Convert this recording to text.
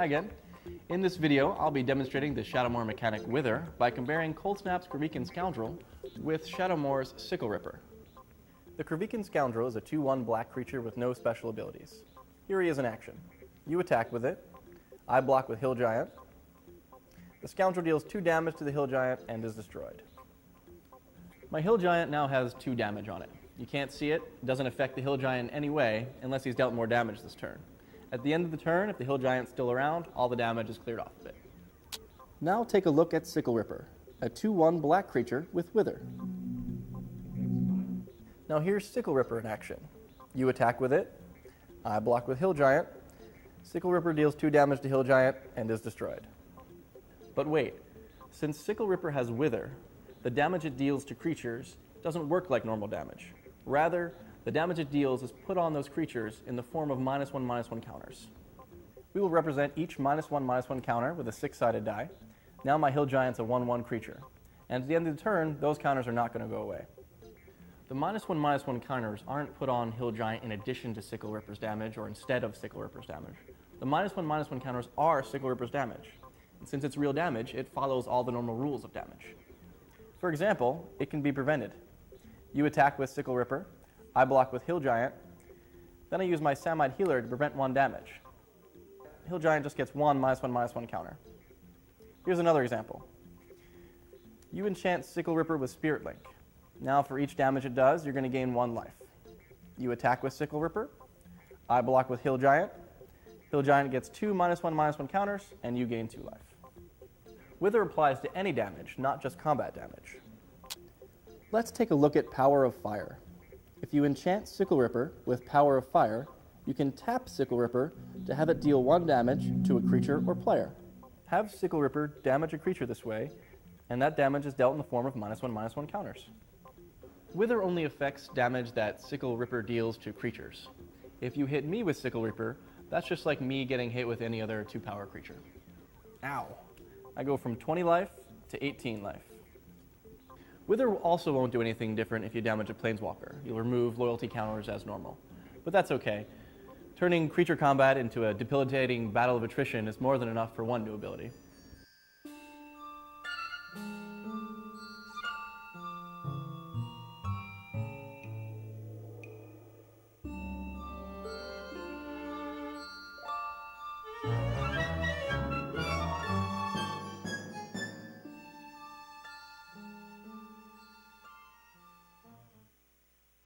Hi again. In this video, I'll be demonstrating the Shadowmoor mechanic Wither by comparing Coldsnap's Kravikan Scoundrel with Shadowmoor's Sickle Ripper. The Kravikan Scoundrel is a 2/1 black creature with no special abilities. Here he is in action. You attack with it. I block with Hill Giant. The Scoundrel deals 2 damage to the Hill Giant and is destroyed. My Hill Giant now has 2 damage on it. You can't see it. It doesn't affect the Hill Giant in any way unless he's dealt more damage this turn. At the end of the turn, if the Hill Giant's still around, all the damage is cleared off of it. Now take a look at Sickle Ripper, a 2/1 black creature with Wither. Now here's Sickle Ripper in action. You attack with it. I block with Hill Giant. Sickle Ripper deals 2 damage to Hill Giant and is destroyed. But wait, since Sickle Ripper has Wither, the damage it deals to creatures doesn't work like normal damage. Rather, the damage it deals is put on those creatures in the form of -1/-1 counters. We will represent each -1/-1 counter with a 6-sided die. Now my Hill Giant's a 1/1 creature, and at the end of the turn, those counters are not going to go away. The -1/-1 counters aren't put on Hill Giant in addition to Sickle Ripper's damage or instead of Sickle Ripper's damage. The -1/-1 counters are Sickle Ripper's damage, and since it's real damage, it follows all the normal rules of damage. For example, it can be prevented. You attack with Sickle Ripper. I block with Hill Giant. Then I use my Samite Healer to prevent 1 damage. Hill Giant just gets 1 -1/-1 counter. Here's another example. You enchant Sickle Ripper with Spirit Link. Now for each damage it does, you're going to gain 1 life. You attack with Sickle Ripper. I block with Hill Giant. Hill Giant gets 2 -1/-1 counters, and you gain 2 life. Wither applies to any damage, not just combat damage. Let's take a look at Power of Fire. If you enchant Sickle Ripper with Power of Fire, you can tap Sickle Ripper to have it deal 1 damage to a creature or player. Have Sickle Ripper damage a creature this way, and that damage is dealt in the form of -1/-1 counters. Wither only affects damage that Sickle Ripper deals to creatures. If you hit me with Sickle Ripper, that's just like me getting hit with any other 2-power creature. Ow! I go from 20 life to 18 life. Wither also won't do anything different if you damage a Planeswalker. You'll remove loyalty counters as normal. But that's okay. Turning creature combat into a debilitating battle of attrition is more than enough for 1 new ability.